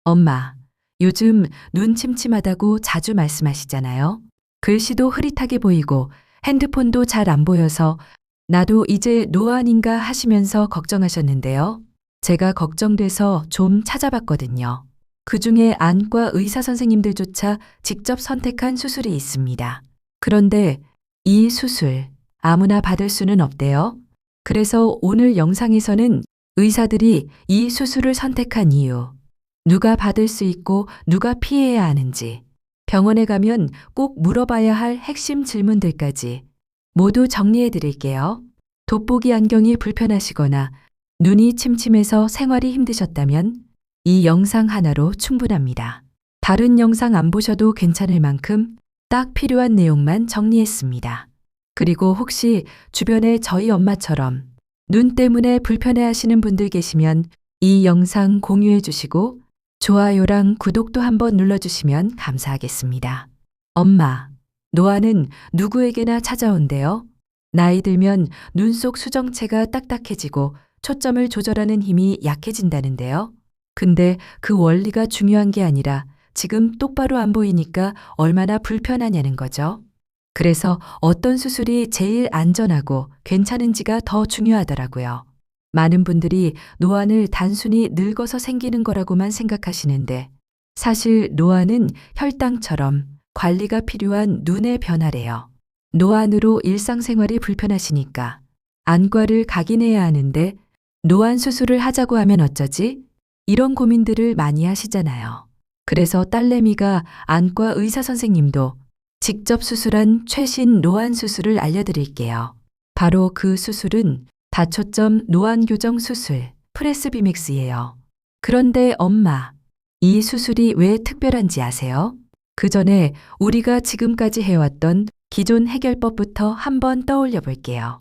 엄마, 요즘 눈 침침하다고 자주 말씀하시잖아요. 글씨도 흐릿하게 보이고 핸드폰도 잘 안 보여서 나도 이제 노안인가 하시면서 걱정하셨는데요. 제가 걱정돼서 좀 찾아봤거든요. 그중에 안과 의사 선생님들조차 직접 선택한 수술이 있습니다. 그런데 이 수술 아무나 받을 수는 없대요. 그래서 오늘 영상에서는 의사들이 이 수술을 선택한 이유, 누가 받을 수 있고 누가 피해야 하는지, 병원에 가면 꼭 물어봐야 할 핵심 질문들까지 모두 정리해 드릴게요. 돋보기 안경이 불편하시거나 눈이 침침해서 생활이 힘드셨다면 이 영상 하나로 충분합니다. 다른 영상 안 보셔도 괜찮을 만큼 딱 필요한 내용만 정리했습니다. 그리고 혹시 주변에 저희 엄마처럼 눈 때문에 불편해하시는 분들 계시면 이 영상 공유해 주시고 좋아요랑 구독도 한번 눌러주시면 감사하겠습니다. 엄마, 노안은 누구에게나 찾아온대요. 나이 들면 눈 속 수정체가 딱딱해지고 초점을 조절하는 힘이 약해진다는데요. 근데 그 원리가 중요한 게 아니라 지금 똑바로 안 보이니까 얼마나 불편하냐는 거죠. 그래서 어떤 수술이 제일 안전하고 괜찮은지가 더 중요하더라고요. 많은 분들이 노안을 단순히 늙어서 생기는 거라고만 생각하시는데 사실 노안은 혈당처럼 관리가 필요한 눈의 변화래요. 노안으로 일상생활이 불편하시니까 안과를 가긴 해야 하는데 노안 수술을 하자고 하면 어쩌지? 이런 고민들을 많이 하시잖아요. 그래서 딸내미가 안과 의사 선생님도 직접 수술한 최신 노안 수술을 알려드릴게요. 바로 그 수술은 다초점 노안 교정 수술, 프레스비맥스예요. 그런데 엄마, 이 수술이 왜 특별한지 아세요? 그 전에 우리가 지금까지 해왔던 기존 해결법부터 한번 떠올려 볼게요.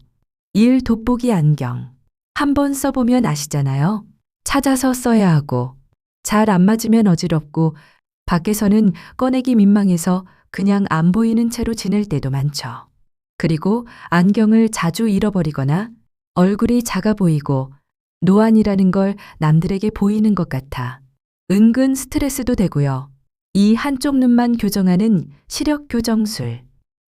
1. 돋보기 안경. 한번 써보면 아시잖아요. 찾아서 써야 하고, 잘 안 맞으면 어지럽고, 밖에서는 꺼내기 민망해서 그냥 안 보이는 채로 지낼 때도 많죠. 그리고 안경을 자주 잃어버리거나 얼굴이 작아 보이고 노안이라는 걸 남들에게 보이는 것 같아 은근 스트레스도 되고요. 이 한쪽 눈만 교정하는 시력 교정술,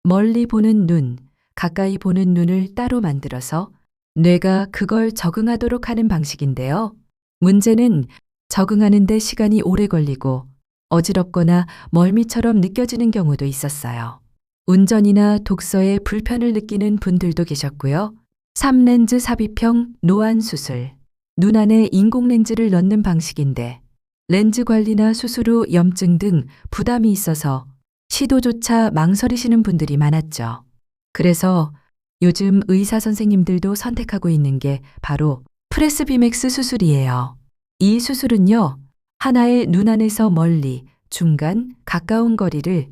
멀리 보는 눈, 가까이 보는 눈을 따로 만들어서 뇌가 그걸 적응하도록 하는 방식인데요. 문제는 적응하는 데 시간이 오래 걸리고 어지럽거나 멀미처럼 느껴지는 경우도 있었어요. 운전이나 독서에 불편을 느끼는 분들도 계셨고요. 3렌즈 삽입형 노안 수술, 눈 안에 인공렌즈를 넣는 방식인데 렌즈 관리나 수술 후 염증 등 부담이 있어서 시도조차 망설이시는 분들이 많았죠. 그래서 요즘 의사 선생님들도 선택하고 있는 게 바로 프레스비맥스 수술이에요. 이 수술은요, 하나의 눈 안에서 멀리, 중간, 가까운 거리를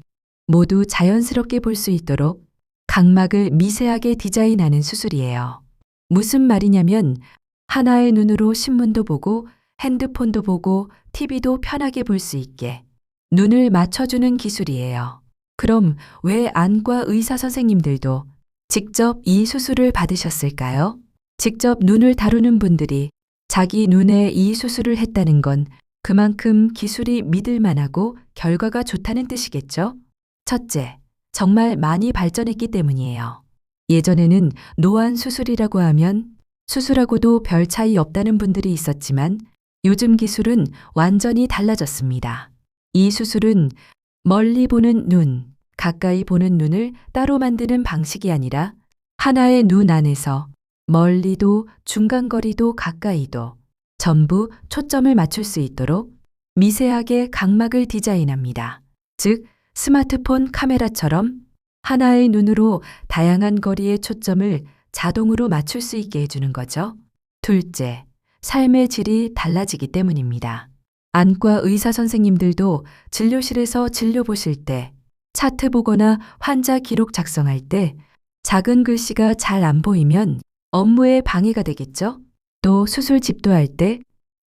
모두 자연스럽게 볼 수 있도록 각막을 미세하게 디자인하는 수술이에요. 무슨 말이냐면 하나의 눈으로 신문도 보고 핸드폰도 보고 TV도 편하게 볼 수 있게 눈을 맞춰주는 기술이에요. 그럼 왜 안과 의사 선생님들도 직접 이 수술을 받으셨을까요? 직접 눈을 다루는 분들이 자기 눈에 이 수술을 했다는 건 그만큼 기술이 믿을만하고 결과가 좋다는 뜻이겠죠? 첫째, 정말 많이 발전했기 때문이에요. 예전에는 노안 수술이라고 하면 수술하고도 별 차이 없다는 분들이 있었지만 요즘 기술은 완전히 달라졌습니다. 이 수술은 멀리 보는 눈, 가까이 보는 눈을 따로 만드는 방식이 아니라 하나의 눈 안에서 멀리도 중간거리도 가까이도 전부 초점을 맞출 수 있도록 미세하게 각막을 디자인합니다. 즉, 스마트폰 카메라처럼 하나의 눈으로 다양한 거리의 초점을 자동으로 맞출 수 있게 해주는 거죠. 둘째, 삶의 질이 달라지기 때문입니다. 안과 의사 선생님들도 진료실에서 진료 보실 때, 차트 보거나 환자 기록 작성할 때 작은 글씨가 잘 안 보이면 업무에 방해가 되겠죠? 또 수술 집도할 때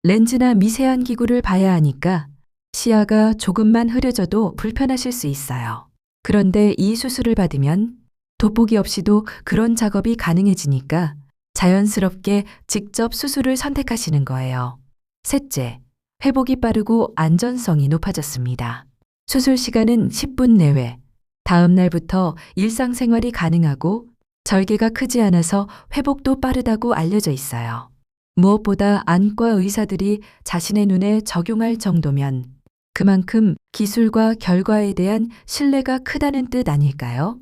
렌즈나 미세한 기구를 봐야 하니까 시야가 조금만 흐려져도 불편하실 수 있어요. 그런데 이 수술을 받으면 돋보기 없이도 그런 작업이 가능해지니까 자연스럽게 직접 수술을 선택하시는 거예요. 셋째, 회복이 빠르고 안전성이 높아졌습니다. 수술 시간은 10분 내외. 다음 날부터 일상생활이 가능하고 절개가 크지 않아서 회복도 빠르다고 알려져 있어요. 무엇보다 안과 의사들이 자신의 눈에 적용할 정도면 그만큼 기술과 결과에 대한 신뢰가 크다는 뜻 아닐까요?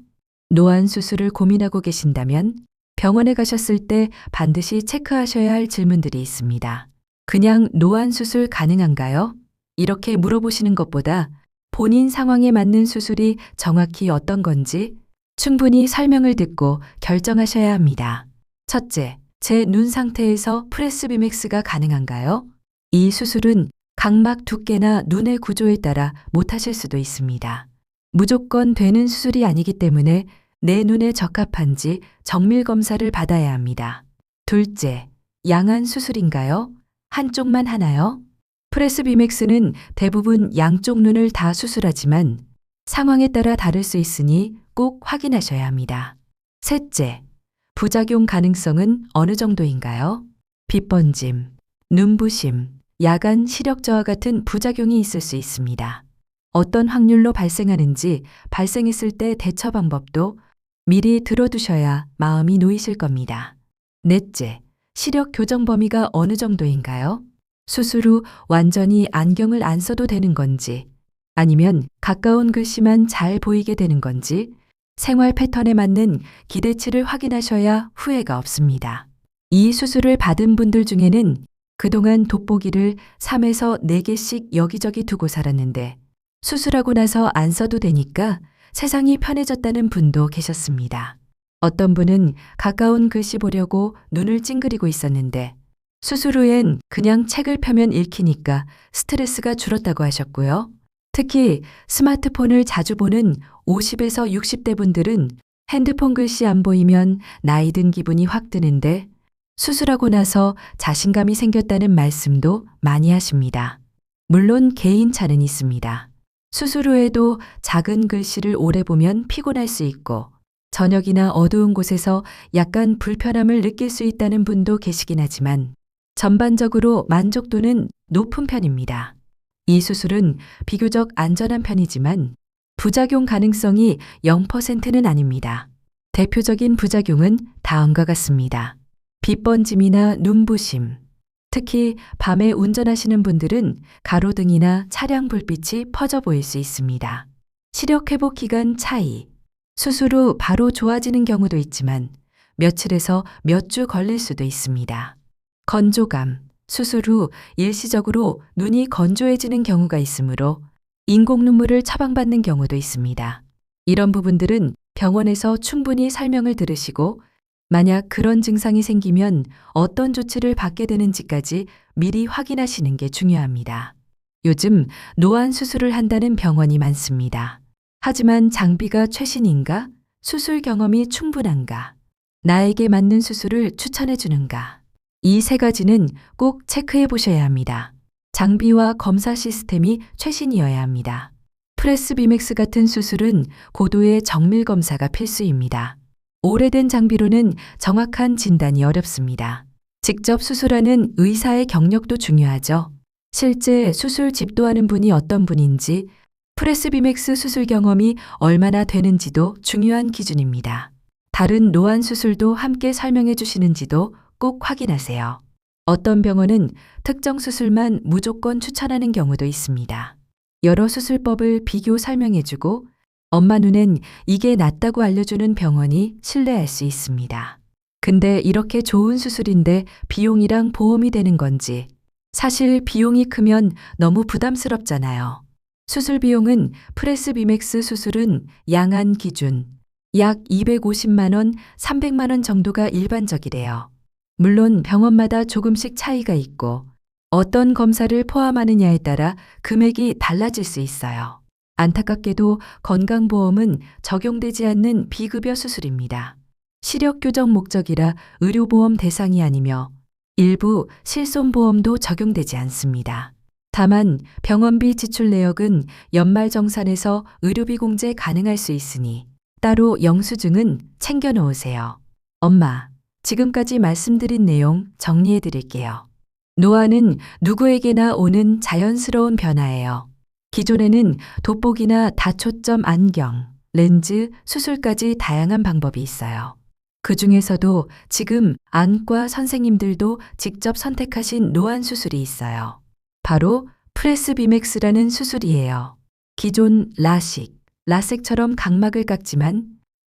노안 수술을 고민하고 계신다면 병원에 가셨을 때 반드시 체크하셔야 할 질문들이 있습니다. 그냥 노안 수술 가능한가요? 이렇게 물어보시는 것보다 본인 상황에 맞는 수술이 정확히 어떤 건지 충분히 설명을 듣고 결정하셔야 합니다. 첫째, 제 눈 상태에서 프레스비맥스가 가능한가요? 이 수술은 각막 두께나 눈의 구조에 따라 못하실 수도 있습니다. 무조건 되는 수술이 아니기 때문에 내 눈에 적합한지 정밀 검사를 받아야 합니다. 둘째, 양안 수술인가요? 한쪽만 하나요? 프레스비맥스는 대부분 양쪽 눈을 다 수술하지만 상황에 따라 다를 수 있으니 꼭 확인하셔야 합니다. 셋째, 부작용 가능성은 어느 정도인가요? 빛번짐, 눈부심, 야간 시력 저하 같은 부작용이 있을 수 있습니다. 어떤 확률로 발생하는지, 발생했을 때 대처 방법도 미리 들어두셔야 마음이 놓이실 겁니다. 넷째, 시력 교정 범위가 어느 정도인가요? 수술 후 완전히 안경을 안 써도 되는 건지, 아니면 가까운 글씨만 잘 보이게 되는 건지, 생활 패턴에 맞는 기대치를 확인하셔야 후회가 없습니다. 이 수술을 받은 분들 중에는 그동안 돋보기를 3에서 4개씩 여기저기 두고 살았는데 수술하고 나서 안 써도 되니까 세상이 편해졌다는 분도 계셨습니다. 어떤 분은 가까운 글씨 보려고 눈을 찡그리고 있었는데 수술 후엔 그냥 책을 펴면 읽히니까 스트레스가 줄었다고 하셨고요. 특히 스마트폰을 자주 보는 50에서 60대 분들은 핸드폰 글씨 안 보이면 나이 든 기분이 확 드는데 수술하고 나서 자신감이 생겼다는 말씀도 많이 하십니다. 물론 개인차는 있습니다. 수술 후에도 작은 글씨를 오래 보면 피곤할 수 있고 저녁이나 어두운 곳에서 약간 불편함을 느낄 수 있다는 분도 계시긴 하지만 전반적으로 만족도는 높은 편입니다. 이 수술은 비교적 안전한 편이지만 부작용 가능성이 0%는 아닙니다. 대표적인 부작용은 다음과 같습니다. 빛번짐이나 눈부심, 특히 밤에 운전하시는 분들은 가로등이나 차량 불빛이 퍼져 보일 수 있습니다. 시력 회복 기간 차이, 수술 후 바로 좋아지는 경우도 있지만 며칠에서 몇 주 걸릴 수도 있습니다. 건조감, 수술 후 일시적으로 눈이 건조해지는 경우가 있으므로 인공 눈물을 처방받는 경우도 있습니다. 이런 부분들은 병원에서 충분히 설명을 들으시고 만약 그런 증상이 생기면 어떤 조치를 받게 되는지까지 미리 확인하시는 게 중요합니다. 요즘 노안 수술을 한다는 병원이 많습니다. 하지만 장비가 최신인가? 수술 경험이 충분한가? 나에게 맞는 수술을 추천해 주는가? 이 세 가지는 꼭 체크해 보셔야 합니다. 장비와 검사 시스템이 최신이어야 합니다. 프레스비맥스 같은 수술은 고도의 정밀 검사가 필수입니다. 오래된 장비로는 정확한 진단이 어렵습니다. 직접 수술하는 의사의 경력도 중요하죠. 실제 수술 집도하는 분이 어떤 분인지, 프레스비맥스 수술 경험이 얼마나 되는지도 중요한 기준입니다. 다른 노안 수술도 함께 설명해 주시는지도 꼭 확인하세요. 어떤 병원은 특정 수술만 무조건 추천하는 경우도 있습니다. 여러 수술법을 비교 설명해주고 엄마 눈엔 이게 낫다고 알려주는 병원이 신뢰할 수 있습니다. 근데 이렇게 좋은 수술인데 비용이랑 보험이 되는 건지, 사실 비용이 크면 너무 부담스럽잖아요. 수술 비용은 프레스비맥스 수술은 양안 기준 약 250만 원, 300만 원 정도가 일반적이래요. 물론 병원마다 조금씩 차이가 있고 어떤 검사를 포함하느냐에 따라 금액이 달라질 수 있어요. 안타깝게도 건강보험은 적용되지 않는 비급여 수술입니다. 시력 교정 목적이라 의료보험 대상이 아니며 일부 실손보험도 적용되지 않습니다. 다만 병원비 지출 내역은 연말정산에서 의료비 공제 가능할 수 있으니 따로 영수증은 챙겨 놓으세요. 엄마, 지금까지 말씀드린 내용 정리해 드릴게요. 노안은 누구에게나 오는 자연스러운 변화예요. 기존에는 돋보기나 다초점 안경, 렌즈, 수술까지 다양한 방법이 있어요. 그 중에서도 지금 안과 선생님들도 직접 선택하신 노안 수술이 있어요. 바로 프레스비맥스라는 수술이에요. 기존 라식, 라섹처럼 각막을 깎지만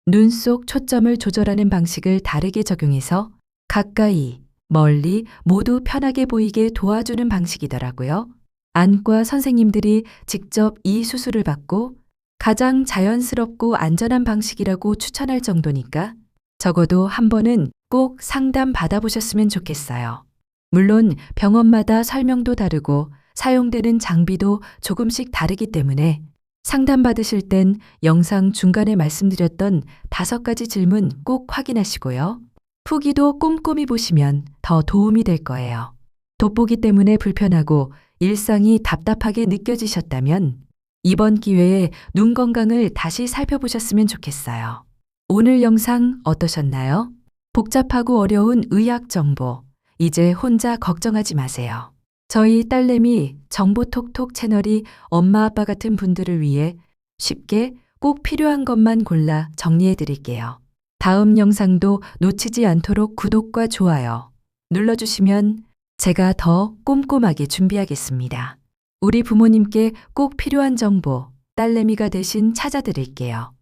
눈 속 초점을 조절하는 방식을 다르게 적용해서 가까이, 멀리 모두 편하게 보이게 도와주는 방식이더라고요. 안과 선생님들이 직접 이 수술을 받고 가장 자연스럽고 안전한 방식이라고 추천할 정도니까 적어도 한 번은 꼭 상담 받아보셨으면 좋겠어요. 물론 병원마다 설명도 다르고 사용되는 장비도 조금씩 다르기 때문에 상담 받으실 땐 영상 중간에 말씀드렸던 5가지 질문 꼭 확인하시고요. 후기도 꼼꼼히 보시면 더 도움이 될 거예요. 돋보기 때문에 불편하고 일상이 답답하게 느껴지셨다면 이번 기회에 눈 건강을 다시 살펴보셨으면 좋겠어요. 오늘 영상 어떠셨나요? 복잡하고 어려운 의학 정보, 이제 혼자 걱정하지 마세요. 저희 딸내미 정보톡톡 채널이 엄마 아빠 같은 분들을 위해 쉽게 꼭 필요한 것만 골라 정리해 드릴게요. 다음 영상도 놓치지 않도록 구독과 좋아요 눌러주시면 제가 더 꼼꼼하게 준비하겠습니다. 우리 부모님께 꼭 필요한 정보 딸내미가 대신 찾아드릴게요.